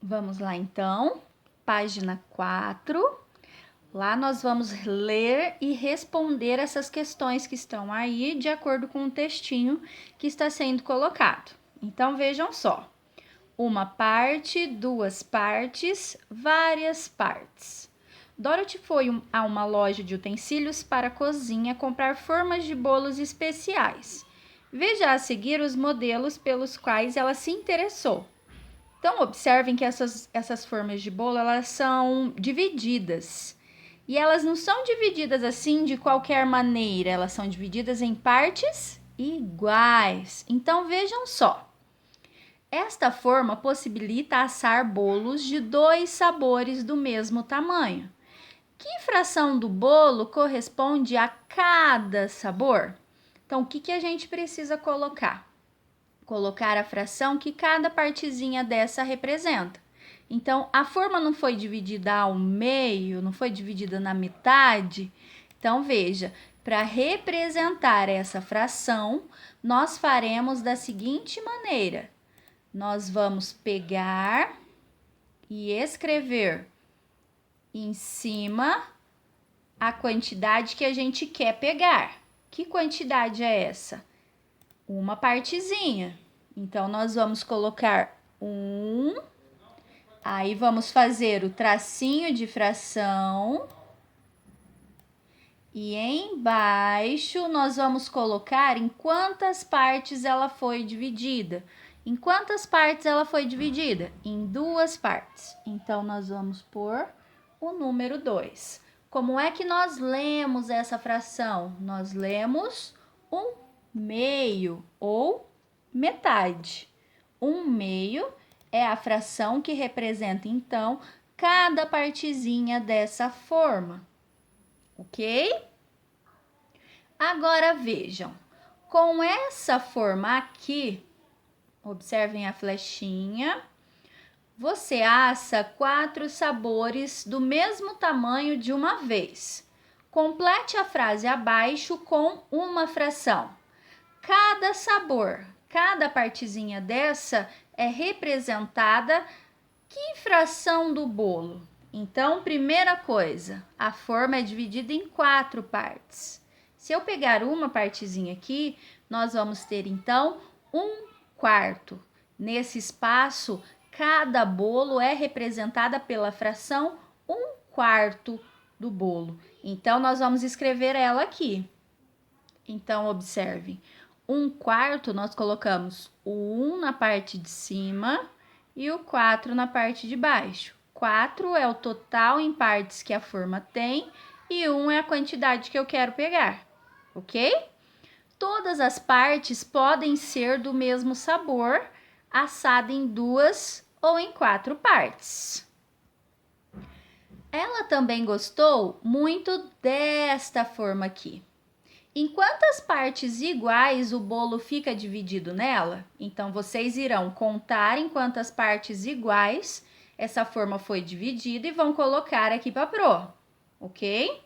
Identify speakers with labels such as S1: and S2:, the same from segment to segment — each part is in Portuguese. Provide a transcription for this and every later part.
S1: Vamos lá, então. Página 4. Lá nós vamos ler e responder essas questões que estão aí de acordo com o textinho que está sendo colocado. Então, vejam só. Uma parte, duas partes, várias partes. Dorothy foi a uma loja de utensílios para a cozinha comprar formas de bolos especiais. Veja a seguir os modelos pelos quais ela se interessou. Então, observem que essas formas de bolo, elas são divididas. E elas não são divididas assim de qualquer maneira, elas são divididas em partes iguais. Então, vejam só. Esta forma possibilita assar bolos de 2 sabores do mesmo tamanho. Que fração do bolo corresponde a cada sabor? Então, o que a gente precisa colocar? Colocar a fração que cada partezinha dessa representa. Então, a forma não foi dividida ao meio, não foi dividida na metade. Então, veja, para representar essa fração, nós faremos da seguinte maneira. Nós vamos pegar e escrever em cima a quantidade que a gente quer pegar. Que quantidade é essa? Uma partezinha. Então, nós vamos colocar 1, aí vamos fazer o tracinho de fração, e embaixo nós vamos colocar em quantas partes ela foi dividida. Em quantas partes ela foi dividida? Em 2 partes. Então, nós vamos pôr o número 2. Como é que nós lemos essa fração? Nós lemos 1/2 ou metade. 1/2 é a fração que representa, então, cada partezinha dessa forma. Ok? Agora vejam, com essa forma aqui, observem a flechinha, você assa 4 sabores do mesmo tamanho de uma vez. Complete a frase abaixo com uma fração. Cada sabor, cada partezinha dessa é representada que fração do bolo? Então, primeira coisa, a forma é dividida em 4 partes. Se eu pegar uma partezinha aqui, nós vamos ter então 1/4. Nesse espaço, cada bolo é representada pela fração 1/4 do bolo. Então, nós vamos escrever ela aqui. Então, observem. 1/4 nós colocamos o 1 na parte de cima e o 4 na parte de baixo. 4 é o total em partes que a forma tem e 1 é a quantidade que eu quero pegar, ok? Todas as partes podem ser do mesmo sabor, assada em 2 ou em 4 partes. Ela também gostou muito desta forma aqui. Em quantas partes iguais o bolo fica dividido nela? Então, vocês irão contar em quantas partes iguais essa forma foi dividida e vão colocar aqui para pro, ok?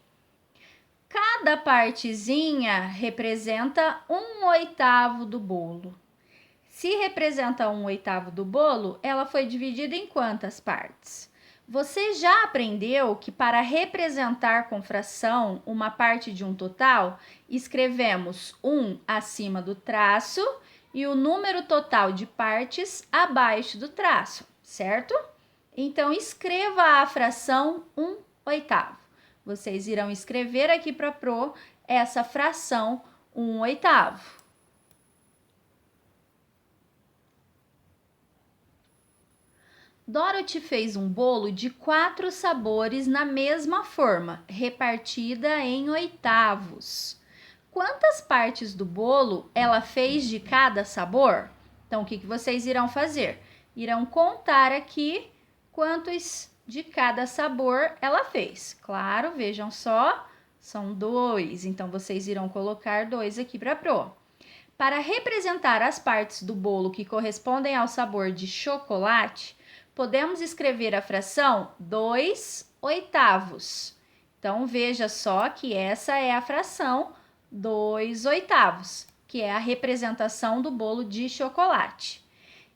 S1: Cada partezinha representa 1/8 do bolo. Se representa 1/8 do bolo, ela foi dividida em quantas partes? Você já aprendeu que para representar com fração uma parte de um total, escrevemos 1 acima do traço e o número total de partes abaixo do traço, certo? Então, escreva a fração 1/8. Vocês irão escrever aqui para pro essa fração 1/8. Dorothy fez um bolo de 4 sabores na mesma forma, repartida em oitavos. Quantas partes do bolo ela fez de cada sabor? Então, o que vocês irão fazer? Irão contar aqui quantos de cada sabor ela fez. Claro, vejam só, são 2, então vocês irão colocar 2 aqui para pro. Para representar as partes do bolo que correspondem ao sabor de chocolate, podemos escrever a fração 2/8. Então, veja só que essa é a fração 2/8, que é a representação do bolo de chocolate.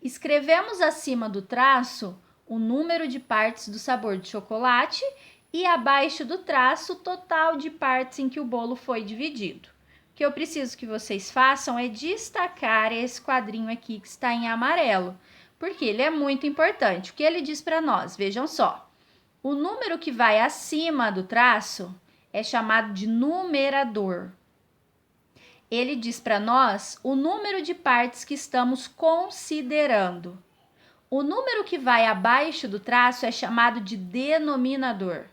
S1: Escrevemos acima do traço o número de partes do sabor de chocolate e abaixo do traço, o total de partes em que o bolo foi dividido. O que eu preciso que vocês façam é destacar esse quadrinho aqui que está em amarelo, porque ele é muito importante. O que ele diz para nós? Vejam só. O número que vai acima do traço é chamado de numerador. Ele diz para nós o número de partes que estamos considerando. O número que vai abaixo do traço é chamado de denominador.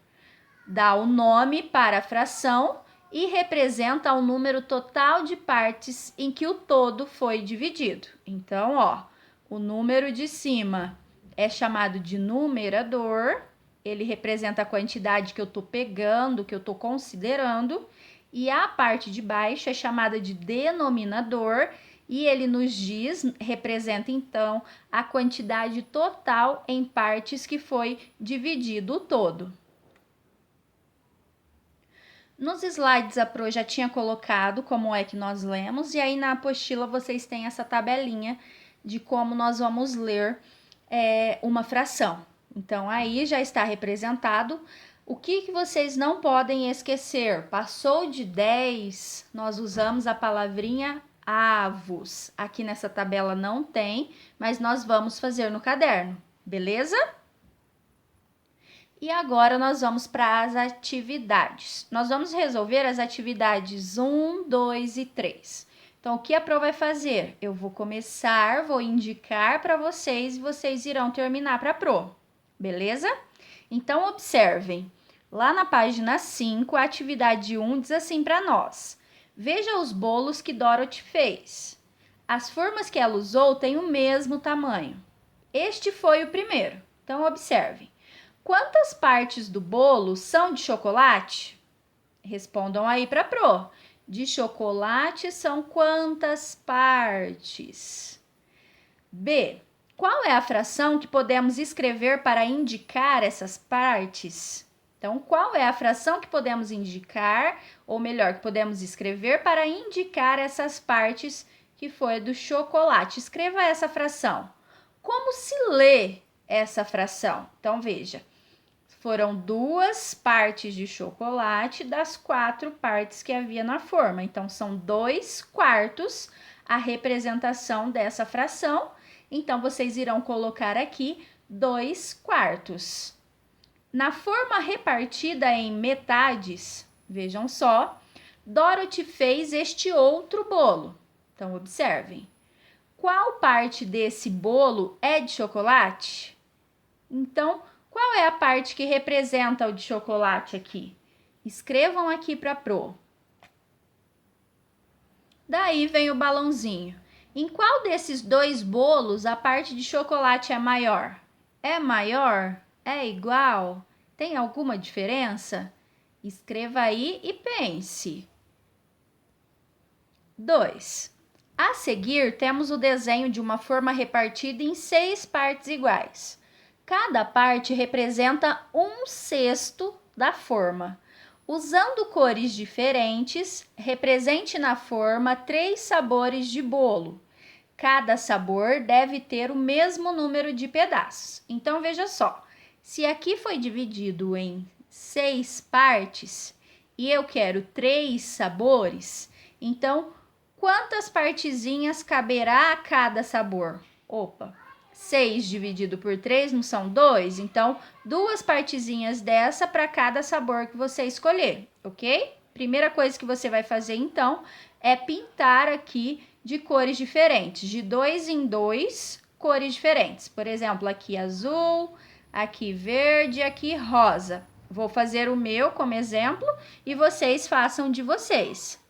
S1: Dá o nome para a fração e representa o número total de partes em que o todo foi dividido. Então, ó, o número de cima é chamado de numerador, ele representa a quantidade que eu estou pegando, que eu estou considerando, e a parte de baixo é chamada de denominador, e ele nos diz, representa então a quantidade total em partes que foi dividido o todo. Nos slides a Pro já tinha colocado como é que nós lemos, e aí na apostila vocês têm essa tabelinha de como nós vamos ler uma fração. Então, aí já está representado. O que vocês não podem esquecer? Passou de 10, nós usamos a palavrinha avos. Aqui nessa tabela não tem, mas nós vamos fazer no caderno, beleza? E agora nós vamos para as atividades. Nós vamos resolver as atividades 1, 2 e 3. Então, o que a Pro vai fazer? Eu vou começar, vou indicar para vocês e vocês irão terminar para a Pro, beleza? Então, observem. Lá na página 5, a atividade 1 diz assim para nós. Veja os bolos que Dorothy fez. As formas que ela usou têm o mesmo tamanho. Este foi o primeiro. Então, observem. Quantas partes do bolo são de chocolate? Respondam aí para a Pro. De chocolate são quantas partes? B. Qual é a fração que podemos escrever para indicar essas partes? Então, qual é a fração que podemos indicar, ou melhor, que podemos escrever para indicar essas partes que foi do chocolate? Escreva essa fração. Como se lê essa fração? Então, veja. Foram 2 partes de chocolate das 4 partes que havia na forma. Então, são 2/4 a representação dessa fração. Então, vocês irão colocar aqui 2/4. Na forma repartida em metades, vejam só, Dorothy fez este outro bolo. Então, observem. Qual parte desse bolo é de chocolate? Então, qual é a parte que representa o de chocolate aqui? Escrevam aqui para a Pro. Daí vem o balãozinho. Em qual desses 2 bolos a parte de chocolate é maior? É maior? É igual? Tem alguma diferença? Escreva aí e pense. 2. A seguir, temos o desenho de uma forma repartida em 6 partes iguais. Cada parte representa 1/6 da forma. Usando cores diferentes, represente na forma 3 sabores de bolo. Cada sabor deve ter o mesmo número de pedaços. Então, veja só. Se aqui foi dividido em 6 partes e eu quero 3 sabores, então, quantas partezinhas caberá a cada sabor? Opa! 6 dividido por 3 não são 2? Então, 2 partezinhas dessa para cada sabor que você escolher, ok? Primeira coisa que você vai fazer, então, é pintar aqui de cores diferentes. De 2 em 2, cores diferentes. Por exemplo, aqui azul, aqui verde, aqui rosa. Vou fazer o meu como exemplo e vocês façam de vocês.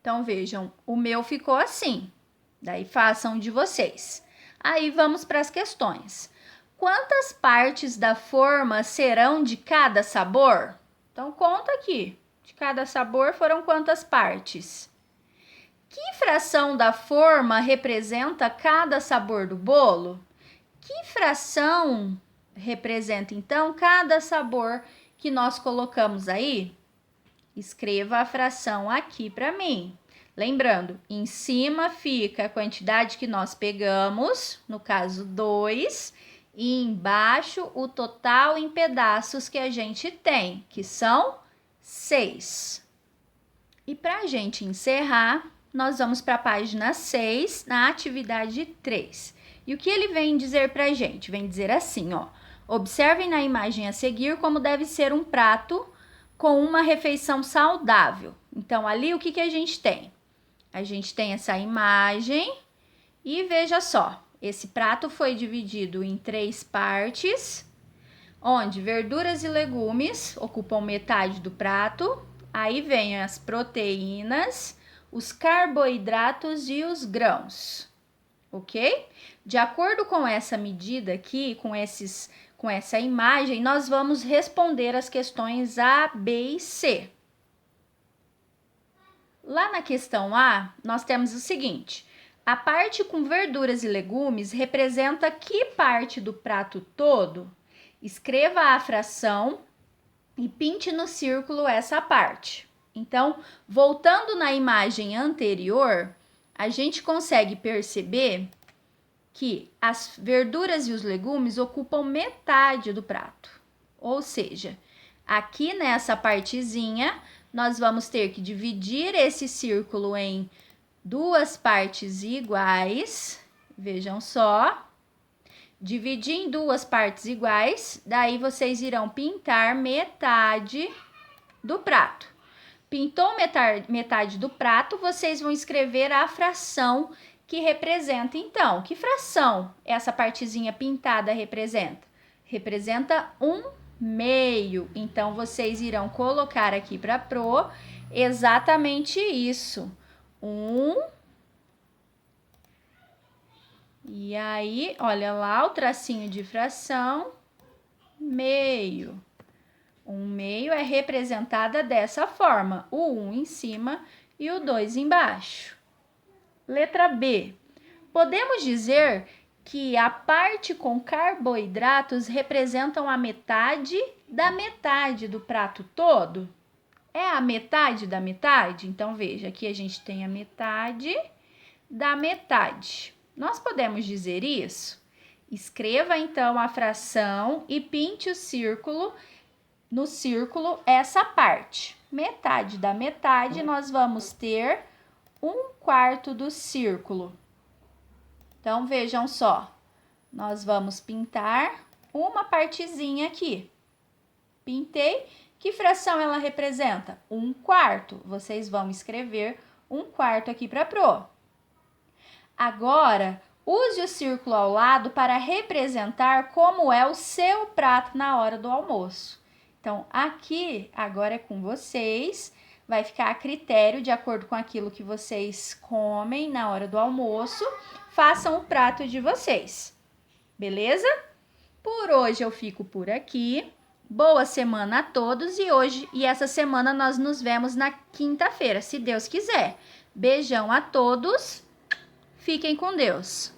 S1: Então, vejam, o meu ficou assim. Daí, façam de vocês. Aí vamos para as questões. Quantas partes da forma serão de cada sabor? Então, conta aqui. De cada sabor foram quantas partes? Que fração da forma representa cada sabor do bolo? Que fração representa, então, cada sabor que nós colocamos aí? Escreva a fração aqui para mim. Lembrando, em cima fica a quantidade que nós pegamos, no caso 2, E embaixo o total em pedaços que a gente tem, que são 6. E para a gente encerrar, nós vamos para a página 6, na atividade 3. E o que ele vem dizer para a gente? Vem dizer assim, ó. Observem na imagem a seguir como deve ser um prato com uma refeição saudável. Então, ali o que a gente tem? A gente tem essa imagem e veja só. Esse prato foi dividido em 3 partes, onde verduras e legumes ocupam metade do prato. Aí vem as proteínas, os carboidratos e os grãos, ok? De acordo com essa medida aqui, com essa imagem, nós vamos responder as questões A, B e C. Lá na questão A, nós temos o seguinte: a parte com verduras e legumes representa que parte do prato todo? Escreva a fração e pinte no círculo essa parte. Então, voltando na imagem anterior, a gente consegue perceber que as verduras e os legumes ocupam metade do prato. Ou seja, aqui nessa partezinha, nós vamos ter que dividir esse círculo em 2 partes iguais. Vejam só. Dividir em 2 partes iguais, daí vocês irão pintar metade do prato. Pintou metade do prato, vocês vão escrever a fração que representa, então. Que fração essa partezinha pintada representa? Representa 1/2. Então, vocês irão colocar aqui para Pro exatamente isso. 1. E aí, olha lá o tracinho de fração, meio. 1/2 é representada dessa forma, o 1 em cima e o 2 embaixo. Letra B. Podemos dizer que a parte com carboidratos representam a metade da metade do prato todo? É a metade da metade? Então, veja, aqui a gente tem a metade da metade. Nós podemos dizer isso? Escreva, então, a fração e pinte o círculo, no círculo, essa parte. Metade da metade, nós vamos ter 1/4 do círculo. Então, vejam só. Nós vamos pintar uma partezinha aqui. Pintei. Que fração ela representa? 1/4. Vocês vão escrever 1/4 aqui para Pro. Agora, use o círculo ao lado para representar como é o seu prato na hora do almoço. Então, aqui, agora é com vocês, vai ficar a critério, de acordo com aquilo que vocês comem na hora do almoço, façam o prato de vocês, beleza? Por hoje eu fico por aqui. Boa semana a todos e essa semana nós nos vemos na quinta-feira, se Deus quiser. Beijão a todos. Fiquem com Deus.